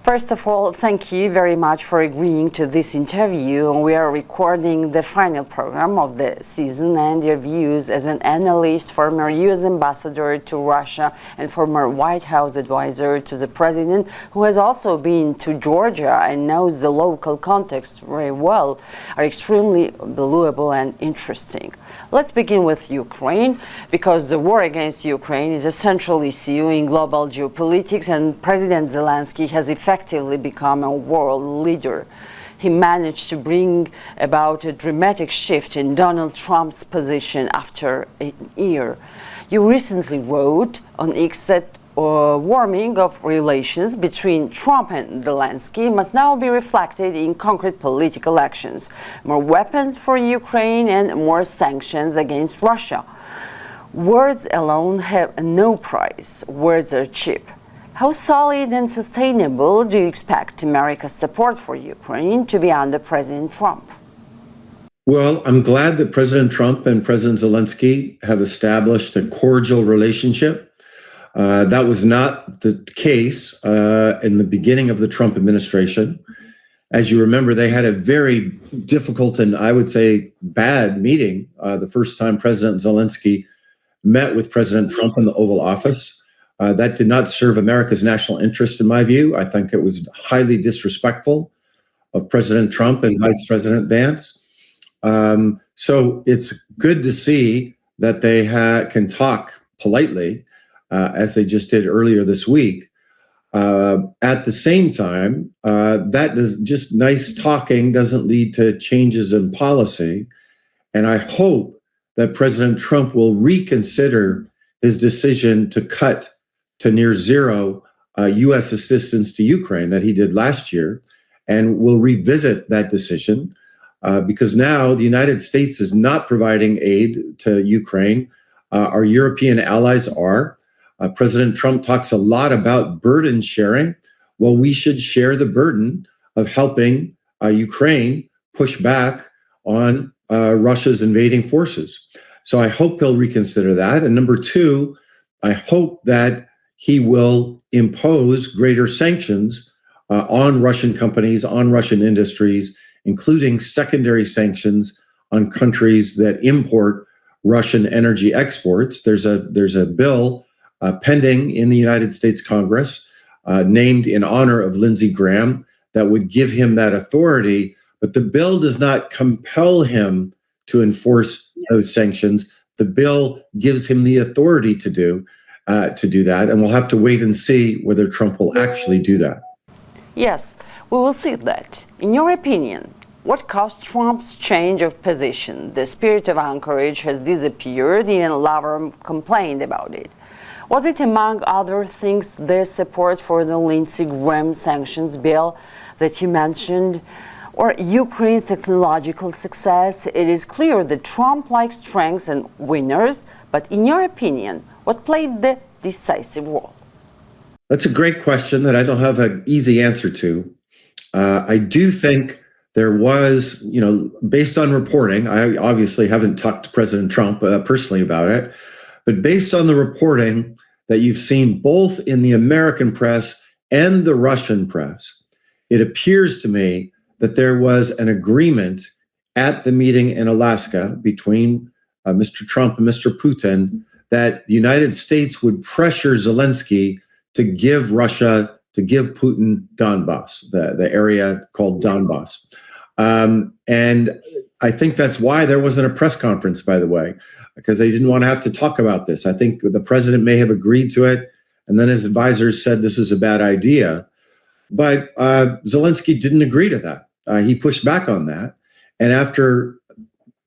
First of all, thank you very much for agreeing to this interview. We are recording the final program of the season, and your views as an analyst, former U.S. ambassador to Russia, and former White House advisor to the president, who has also been to Georgia and knows the local context very well, are extremely valuable and interesting. Let's begin with Ukraine, because the war against Ukraine is a central issue in global geopolitics, and President Zelensky has effectively become a world leader. He managed to bring about a dramatic shift in Donald Trump's position after a year. You recently wrote on X that warming of relations between Trump and Zelensky must now be reflected in concrete political actions, more weapons for Ukraine and more sanctions against Russia. Words alone have no price. Words are cheap. How solid and sustainable do you expect America's support for Ukraine to be under President Trump? Well, I'm glad that President Trump and President Zelensky have established a cordial relationship. That was not the case in the beginning of the Trump administration. As you remember, they had a very difficult and I would say bad meeting the first time President Zelensky met with President Trump in the Oval Office. That did not serve America's national interest, in my view. I think it was highly disrespectful of President Trump and Vice President Vance. So it's good to see that they can talk politely, as they just did earlier this week. At the same time, just nice talking doesn't lead to changes in policy. And I hope that President Trump will reconsider his decision to cut to near zero U.S. assistance to Ukraine that he did last year, and will revisit that decision because now the United States is not providing aid to Ukraine. Our European allies are. President Trump talks a lot about burden sharing. Well, we should share the burden of helping Ukraine push back on Russia's invading forces. So I hope he'll reconsider that. And number two, I hope that he will impose greater sanctions on Russian companies, on Russian industries, including secondary sanctions on countries that import Russian energy exports. There's a bill pending in the United States Congress, named in honor of Lindsey Graham, that would give him that authority. But the bill does not compel him to enforce those sanctions. The bill gives him the authority to do that, and we'll have to wait and see whether Trump will actually do that. Yes, we will see that. In your opinion, what caused Trump's change of position? The spirit of anchorage has disappeared. Even Lavrov complained about it. Was it, among other things, the support for the Lindsey Graham sanctions bill that you mentioned, or Ukraine's technological success? It is clear that Trump likes strengths and winners, but in your opinion, what played the decisive role? That's a great question that I don't have an easy answer to. I do think there was, based on reporting, I obviously haven't talked to President Trump personally about it, but based on the reporting that you've seen both in the American press and the Russian press, it appears to me that there was an agreement at the meeting in Alaska between Mr. Trump and Mr. Putin that the United States would pressure Zelensky to give Putin Donbass, the area called Donbass. And I think that's why there wasn't a press conference, by the way, because they didn't want to have to talk about this. I think the president may have agreed to it, and then his advisors said this is a bad idea. But Zelensky didn't agree to that. He pushed back on that. And after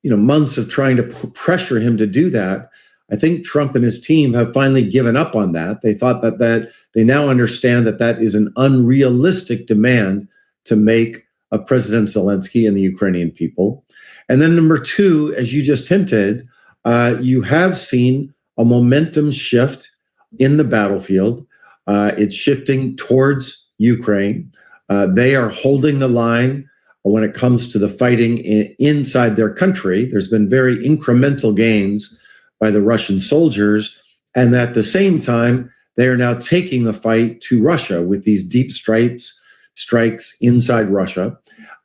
months of trying to pressure him to do that, I think Trump and his team have finally given up on that. They thought that they now understand that is an unrealistic demand to make of President Zelensky and the Ukrainian people. And then number two, as you just hinted, you have seen a momentum shift in the battlefield. It's shifting towards Ukraine. They are holding the line when it comes to the fighting inside their country. There's been very incremental gains by the Russian soldiers. And at the same time, they are now taking the fight to Russia with these deep strikes strikes inside Russia.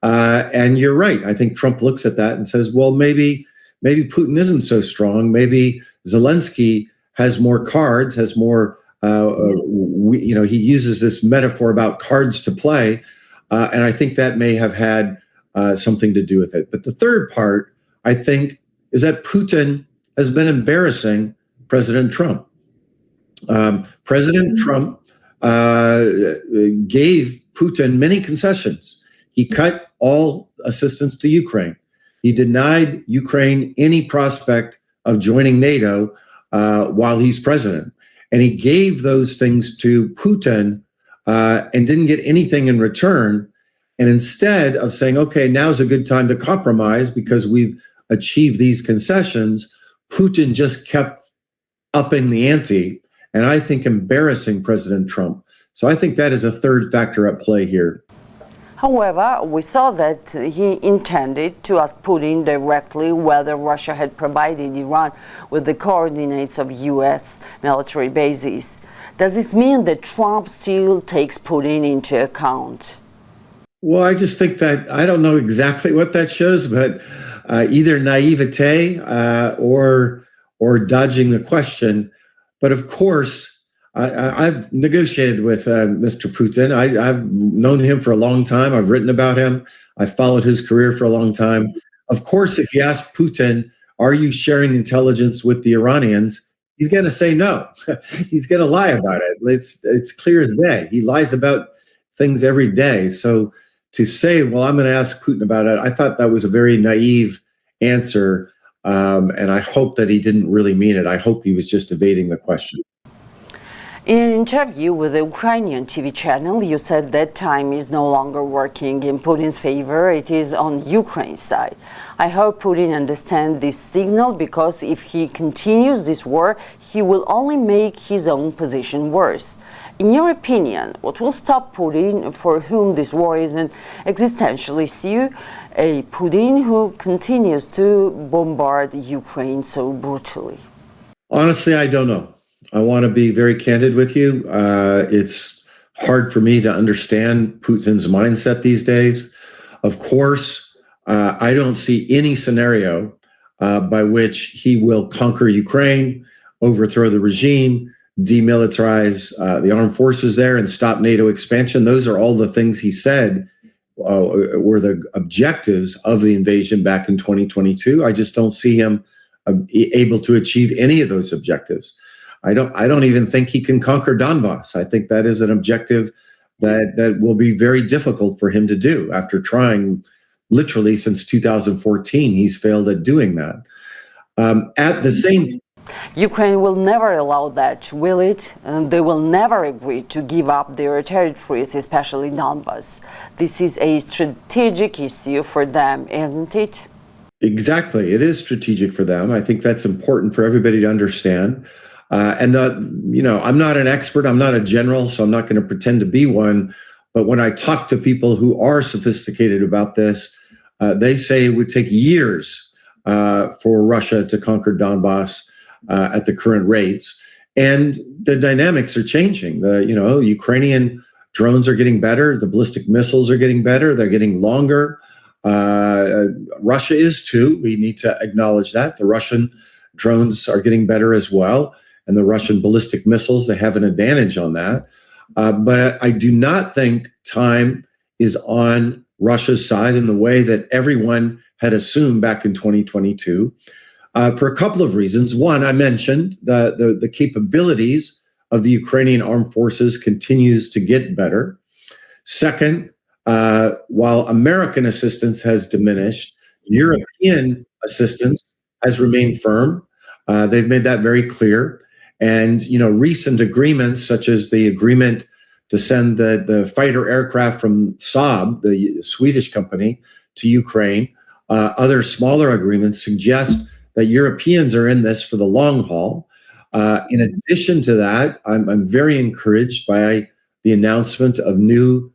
And you're right. I think Trump looks at that and says, well, maybe Putin isn't so strong. Maybe Zelensky has more cards, has more, he uses this metaphor about cards to play. And I think that may have had something to do with it. But the third part, I think, is that Putin has been embarrassing President Trump. President Trump gave Putin many concessions. He cut all assistance to Ukraine. He denied Ukraine any prospect of joining NATO while he's president. And he gave those things to Putin and didn't get anything in return. And instead of saying, okay, now's a good time to compromise because we've achieved these concessions, Putin just kept upping the ante and I think embarrassing President Trump. So I think that is a third factor at play here. However, we saw that he intended to ask Putin directly whether Russia had provided Iran with the coordinates of U.S. military bases. Does this mean that Trump still takes Putin into account? Well, I just think that I don't know exactly what that shows, but either naivete or dodging the question. But of course, I've negotiated with Mr. Putin. I've known him for a long time. I've written about him. I've followed his career for a long time. Of course, if you ask Putin, are you sharing intelligence with the Iranians? He's going to say no. He's going to lie about it. It's clear as day. He lies about things every day. So to say, well, I'm going to ask Putin about it, I thought that was a very naive answer. And I hope that he didn't really mean it. I hope he was just evading the question. In an interview with the Ukrainian TV channel, you said that time is no longer working in Putin's favor. It is on Ukraine's side. I hope Putin understands this signal because if he continues this war, he will only make his own position worse. In your opinion, what will stop Putin, for whom this war is an existential issue, a Putin who continues to bombard Ukraine so brutally? Honestly, I don't know. I want to be very candid with you. It's hard for me to understand Putin's mindset these days. Of course, I don't see any scenario by which he will conquer Ukraine, overthrow the regime, demilitarize the armed forces there, and stop NATO expansion. Those are all the things he said were the objectives of the invasion back in 2022. I just don't see him able to achieve any of those objectives. I don't even think he can conquer Donbass. I think that is an objective that will be very difficult for him to do. After trying literally since 2014, he's failed at doing that. At the same, Ukraine will never allow that, will it? And they will never agree to give up their territories, especially Donbass. This is a strategic issue for them, isn't it? Exactly. It is strategic for them. I think that's important for everybody to understand. I'm not an expert. I'm not a general, so I'm not going to pretend to be one. But when I talk to people who are sophisticated about this, they say it would take years for Russia to conquer Donbass at the current rates. And the dynamics are changing. The Ukrainian drones are getting better. The ballistic missiles are getting better. They're getting longer. Russia is too. We need to acknowledge that. The Russian drones are getting better as well. And the Russian ballistic missiles, they have an advantage on that. But I do not think time is on Russia's side in the way that everyone had assumed back in 2022 for a couple of reasons. One, I mentioned the capabilities of the Ukrainian armed forces continues to get better. Second, while American assistance has diminished, European assistance has remained firm. They've made that very clear. And, recent agreements, such as the agreement to send the fighter aircraft from Saab, the Swedish company, to Ukraine, other smaller agreements suggest that Europeans are in this for the long haul. In addition to that, I'm very encouraged by the announcement of new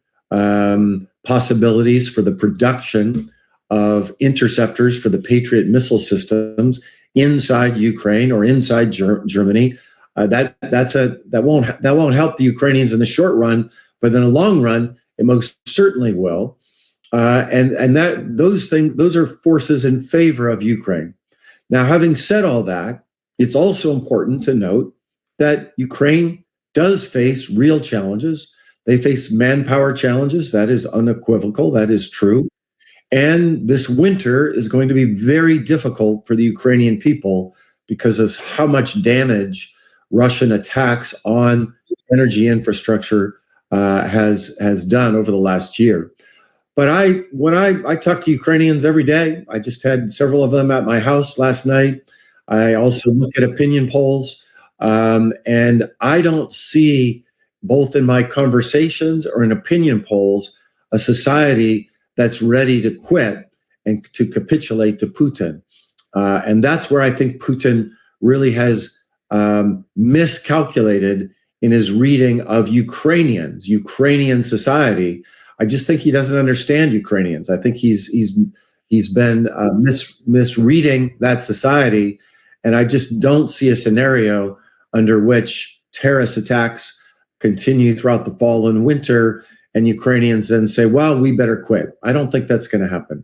possibilities for the production of interceptors for the Patriot missile systems inside Ukraine or inside Germany. That won't help the Ukrainians in the short run, but in the long run, It most certainly will. And that those are forces in favor of Ukraine. Now, having said all that, it's also important to note that Ukraine does face real challenges. They face manpower challenges. That is unequivocal. That is true. And this winter is going to be very difficult for the Ukrainian people because of how much damage Russian attacks on energy infrastructure has done over the last year. But when I talk to Ukrainians every day, I just had several of them at my house last night. I also look at opinion polls, and I don't see, both in my conversations or in opinion polls, a society that's ready to quit and to capitulate to Putin. And that's where I think Putin really has miscalculated in his reading of Ukrainian society. I just think he doesn't understand Ukrainians. I think he's been misreading that society, and I just don't see a scenario under which terrorist attacks continue throughout the fall and winter, and Ukrainians then say, "Well, we better quit." I don't think that's going to happen.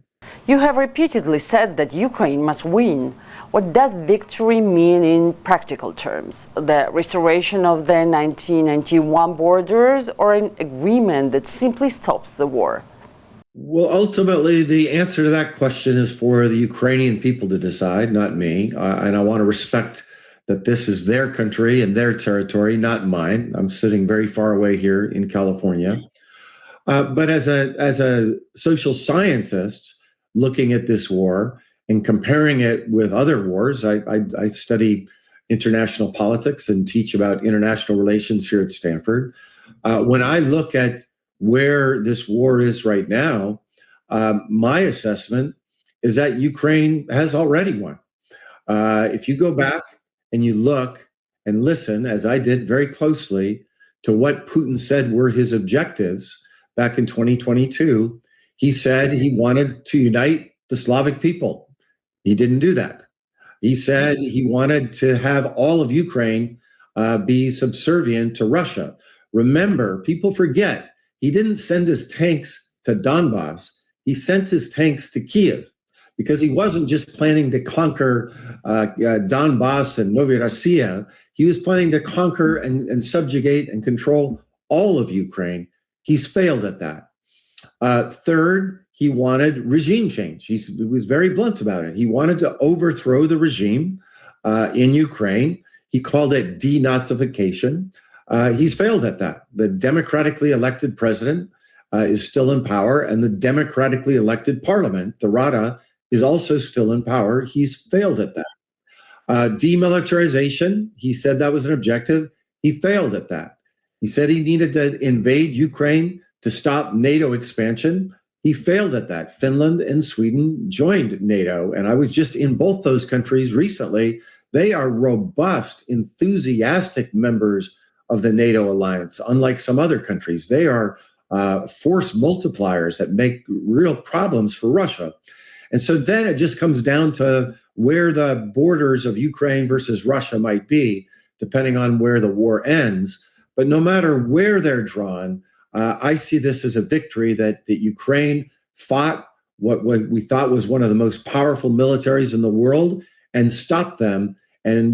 You have repeatedly said that Ukraine must win. What does victory mean in practical terms? The restoration of the 1991 borders, or an agreement that simply stops the war? Well, ultimately, the answer to that question is for the Ukrainian people to decide, not me. And I want to respect that this is their country and their territory, not mine. I'm sitting very far away here in California. But as a social scientist looking at this war and comparing it with other wars, I study international politics and teach about international relations here at Stanford. When I look at where this war is right now, my assessment is that Ukraine has already won. If you go back and you look and listen, as I did very closely, to what Putin said were his objectives back in 2022, he said he wanted to unite the Slavic people. He didn't do that. He said he wanted to have all of Ukraine be subservient to Russia. Remember, people forget, he didn't send his tanks to Donbass. He sent his tanks to Kiev because he wasn't just planning to conquer Donbass and Novorossiya. He was planning to conquer and subjugate and control all of Ukraine. He's failed at that. Third, he wanted regime change. He was very blunt about it. He wanted to overthrow the regime in Ukraine. He called it denazification. He's failed at that. The democratically elected president is still in power, and the democratically elected parliament, the Rada, is also still in power. He's failed at that. Demilitarization, he said that was an objective. He failed at that. He said he needed to invade Ukraine to stop NATO expansion. He failed at that. Finland and Sweden joined NATO, and I was just in both those countries recently. They are robust, enthusiastic members of the NATO alliance, unlike some other countries. They are force multipliers that make real problems for Russia. And so then it just comes down to where the borders of Ukraine versus Russia might be, depending on where the war ends. But no matter where they're drawn, I see this as a victory that Ukraine fought what we thought was one of the most powerful militaries in the world and stopped them and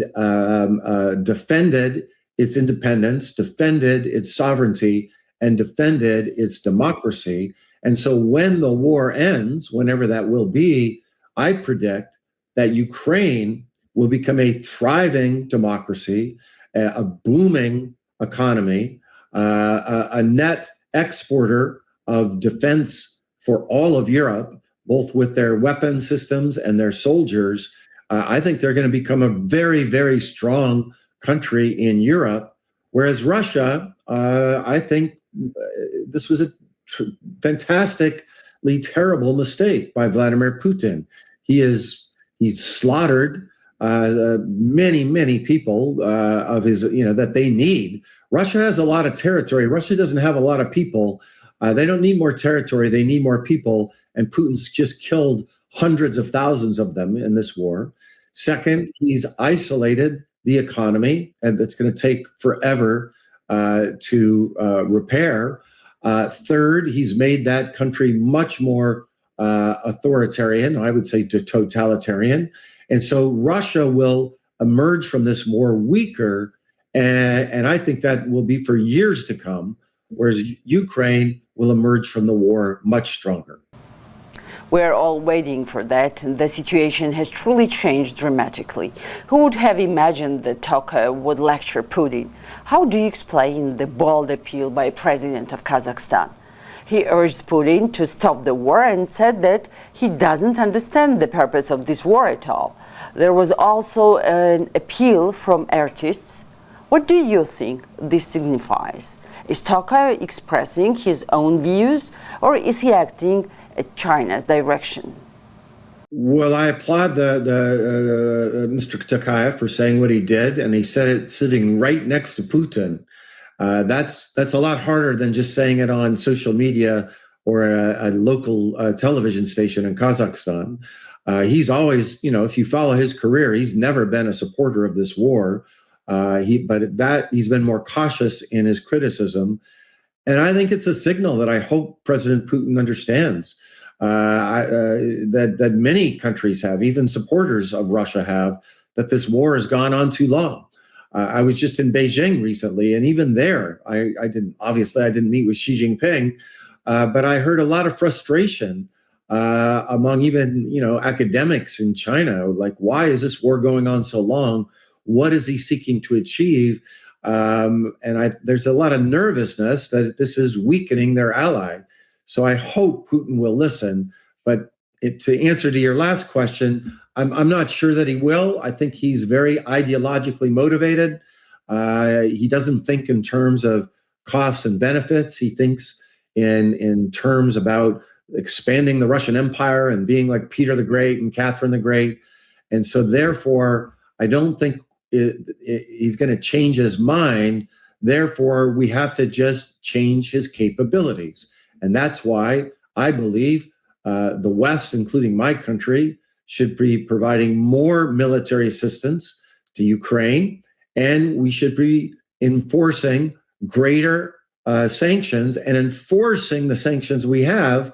defended its independence, defended its sovereignty, and defended its democracy. And so when the war ends, whenever that will be, I predict that Ukraine will become a thriving democracy, a booming economy, a net exporter of defense for all of Europe, both with their weapon systems and their soldiers. I think they're going to become a very, very strong country in Europe. Whereas Russia, I think this was a fantastically terrible mistake by Vladimir Putin. He's slaughtered many, many people of his, that they need. Russia has a lot of territory. Russia doesn't have a lot of people. They don't need more territory. They need more people. And Putin's just killed hundreds of thousands of them in this war. Second, he's isolated the economy, and it's going to take forever to repair. Third, he's made that country much more authoritarian, I would say totalitarian. And so Russia will emerge from this war weaker. And I think that will be for years to come, whereas Ukraine will emerge from the war much stronger. We're all waiting for that. The situation has truly changed dramatically. Who would have imagined that Tokayev would lecture Putin? How do you explain the bold appeal by President of Kazakhstan? He urged Putin to stop the war and said that he doesn't understand the purpose of this war at all. There was also an appeal from artists. What do you think this signifies? Is Tokayev expressing his own views, or is he acting at China's direction? Well, I applaud Mr. Tokayev for saying what he did, and he said it sitting right next to Putin. That's a lot harder than just saying it on social media or a local television station in Kazakhstan. He's always, if you follow his career, he's never been a supporter of this war. He's been more cautious in his criticism. And I think it's a signal that I hope President Putin understands that many countries have, even supporters of Russia have, that this war has gone on too long. I was just in Beijing recently, and even there, I didn't meet with Xi Jinping, but I heard a lot of frustration among even academics in China. Like, why is this war going on so long? What is he seeking to achieve? There's a lot of nervousness that this is weakening their ally. So I hope Putin will listen. But to answer to your last question, I'm not sure that he will. I think he's very ideologically motivated. He doesn't think in terms of costs and benefits. He thinks in terms about expanding the Russian Empire and being like Peter the Great and Catherine the Great. And so therefore, I don't think he's going to change his mind. Therefore, we have to just change his capabilities. And that's why I believe the West, including my country, should be providing more military assistance to Ukraine, and we should be enforcing greater sanctions and enforcing the sanctions we have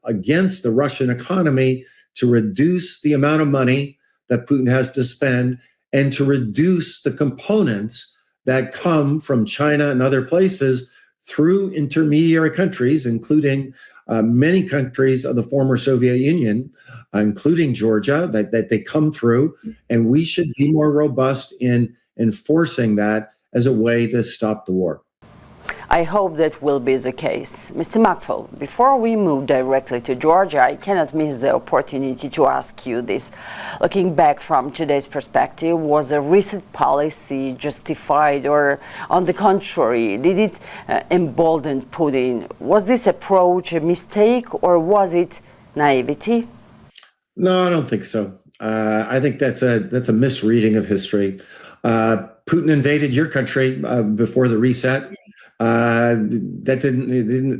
against the Russian economy to reduce the amount of money that Putin has to spend and to reduce the components that come from China and other places through intermediary countries, including many countries of the former Soviet Union, including Georgia, that they come through. And we should be more robust in enforcing that as a way to stop the war. I hope that will be the case. Mr. McFaul, before we move directly to Georgia, I cannot miss the opportunity to ask you this. Looking back from today's perspective, was a recent policy justified, or on the contrary, did it embolden Putin? Was this approach a mistake, or was it naivety? No, I don't think so. I think that's a misreading of history. Putin invaded your country before the reset. That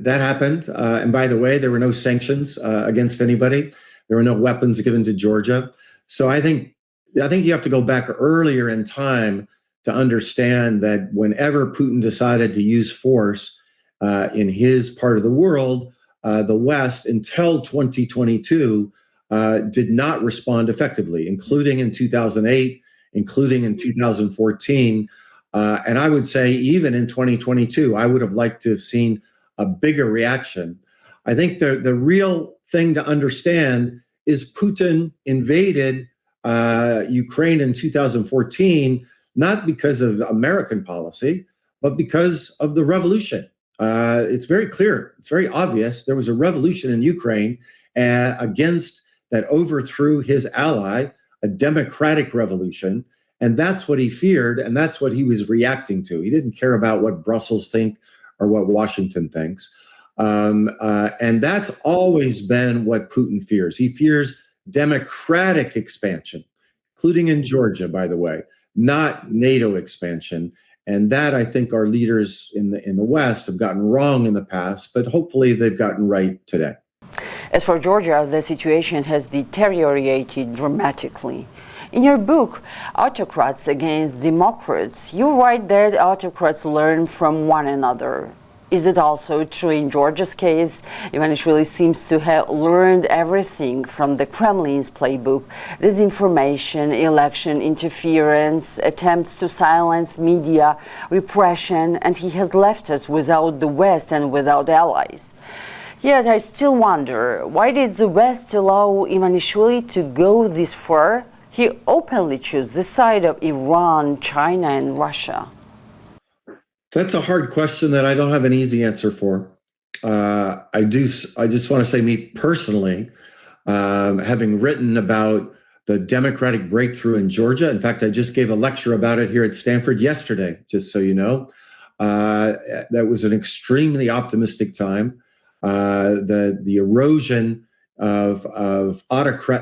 happened. And by the way, there were no sanctions against anybody. There were no weapons given to Georgia. So I think you have to go back earlier in time to understand that whenever Putin decided to use force in his part of the world, the West, until 2022, did not respond effectively, including in 2008, including in 2014. And I would say even in 2022, I would have liked to have seen a bigger reaction. I think the real thing to understand is Putin invaded Ukraine in 2014, not because of American policy, but because of the revolution. It's very clear. It's very obvious. There was a revolution in Ukraine that overthrew his ally, a democratic revolution. And that's what he feared, and that's what he was reacting to. He didn't care about what Brussels think or what Washington thinks. And that's always been what Putin fears. He fears democratic expansion, including in Georgia, by the way, not NATO expansion. And that, I think, our leaders in the West have gotten wrong in the past, but hopefully they've gotten right today. As for Georgia, the situation has deteriorated dramatically. In your book, Autocrats Against Democrats, you write that autocrats learn from one another. Is it also true in Georgia's case? Ivanishvili seems to have learned everything from the Kremlin's playbook: disinformation, election interference, attempts to silence media, repression, and he has left us without the West and without allies. Yet I still wonder, why did the West allow Ivanishvili to go this far? He openly chose the side of Iran, China, and Russia. That's a hard question that I don't have an easy answer for. I just want to say, me personally, having written about the democratic breakthrough in Georgia. In fact, I just gave a lecture about it here at Stanford yesterday, just so you know. That was an extremely optimistic time. The erosion of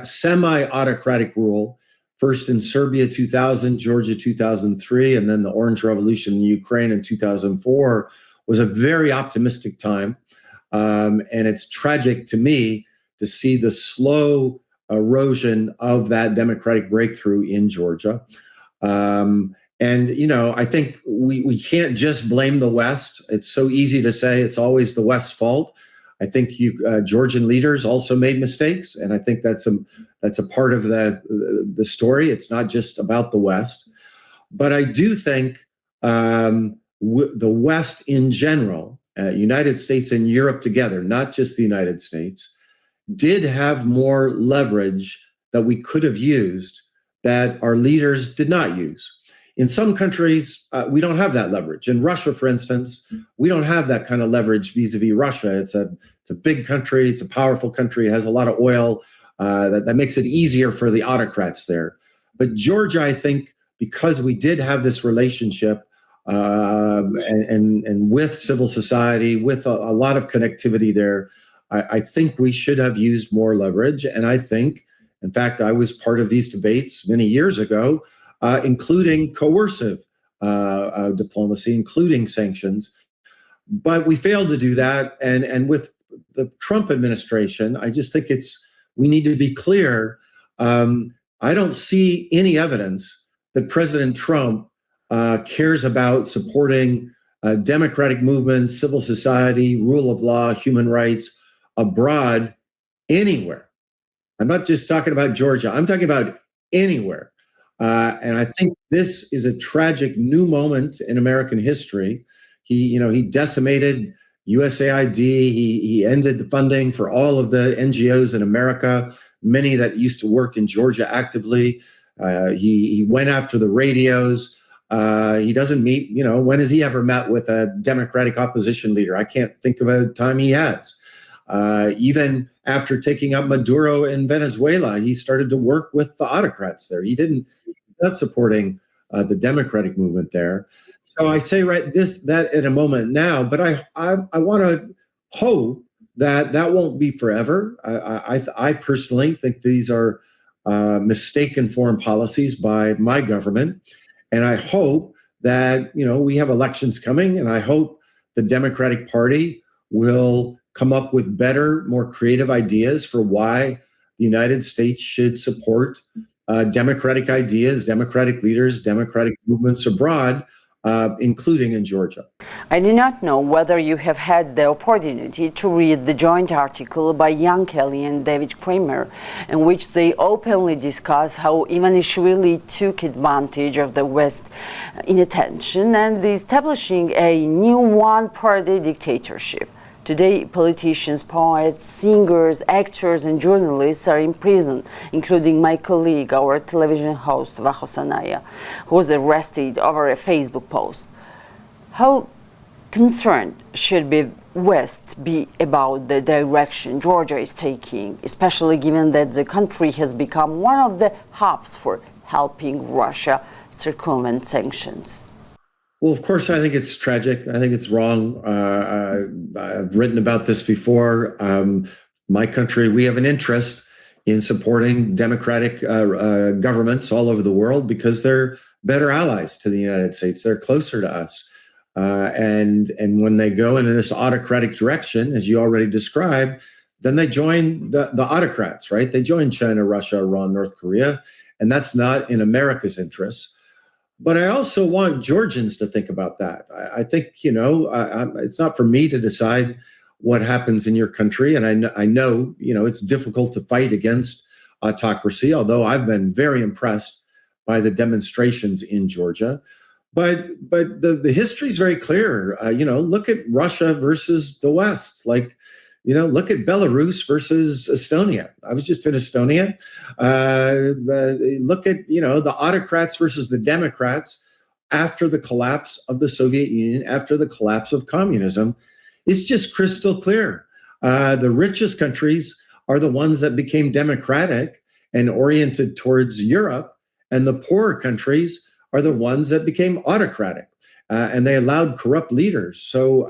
semi-autocratic rule, first in Serbia 2000, Georgia 2003, and then the Orange Revolution in Ukraine in 2004, was a very optimistic time. And it's tragic to me to see the slow erosion of that democratic breakthrough in Georgia. And, I think we can't just blame the West. It's so easy to say it's always the West's fault. I think Georgian leaders also made mistakes, and I think that's a part of the story. It's not just about the West, but I do think the West in general, United States and Europe together, not just the United States, did have more leverage that we could have used that our leaders did not use. In some countries, we don't have that leverage. In Russia, for instance, we don't have that kind of leverage vis-a-vis Russia. It's a big country. It's a powerful country. It has a lot of oil. That makes it easier for the autocrats there. But Georgia, I think, because we did have this relationship and with civil society, with a lot of connectivity there, I think we should have used more leverage. And I think, in fact, I was part of these debates many years ago, including coercive diplomacy, including sanctions. But we failed to do that. And with the Trump administration, I just think we need to be clear. I don't see any evidence that President Trump cares about supporting democratic movements, civil society, rule of law, human rights abroad anywhere. I'm not just talking about Georgia. I'm talking about anywhere. And I think this is a tragic new moment in American history. He decimated USAID. He ended the funding for all of the NGOs in America, many that used to work in Georgia actively. He went after the radios. He doesn't meet, when has he ever met with a Democratic opposition leader? I can't think of a time he has. Even after taking up Maduro in Venezuela, he started to work with the autocrats there. He's not supporting the democratic movement there. So I say that at a moment now, but I want to hope that won't be forever. I personally think these are mistaken foreign policies by my government, and I hope that we have elections coming, and I hope the Democratic Party will come up with better, more creative ideas for why the United States should support democratic ideas, democratic leaders, democratic movements abroad, including in Georgia. I do not know whether you have had the opportunity to read the joint article by Jan Kelly and David Kramer, in which they openly discuss how Ivanishvili took advantage of the West inattention and establishing a new one-party dictatorship. Today, politicians, poets, singers, actors, and journalists are in prison, including my colleague, our television host, Vahosanaya, who was arrested over a Facebook post. How concerned should the West be about the direction Georgia is taking, especially given that the country has become one of the hubs for helping Russia circumvent sanctions? Well, of course, I think it's tragic. I think it's wrong. I've written about this before. My country, we have an interest in supporting democratic governments all over the world because they're better allies to the United States. They're closer to us. And when they go in this autocratic direction, as you already described, then they join the autocrats, right? They join China, Russia, Iran, North Korea, and that's not in America's interest. But I also want Georgians to think about that. I think, you know, it's not for me to decide what happens in your country. And I know, you know, it's difficult to fight against autocracy, although I've been very impressed by the demonstrations in Georgia. But the history is very clear. You know, look at Russia versus the West. Like, you know, look at Belarus versus Estonia. I was just in Estonia. Look at, you know, the autocrats versus the Democrats after the collapse of the Soviet Union, after the collapse of communism. It's just crystal clear. The richest countries are the ones that became democratic and oriented towards Europe, and the poorer countries are the ones that became autocratic. And they allowed corrupt leaders. So,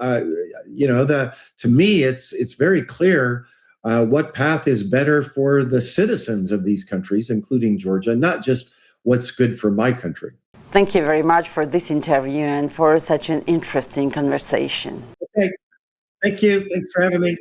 you know, to me, it's very clear what path is better for the citizens of these countries, including Georgia, not just what's good for my country. Thank you very much for this interview and for such an interesting conversation. Okay. Thank you. Thanks for having me.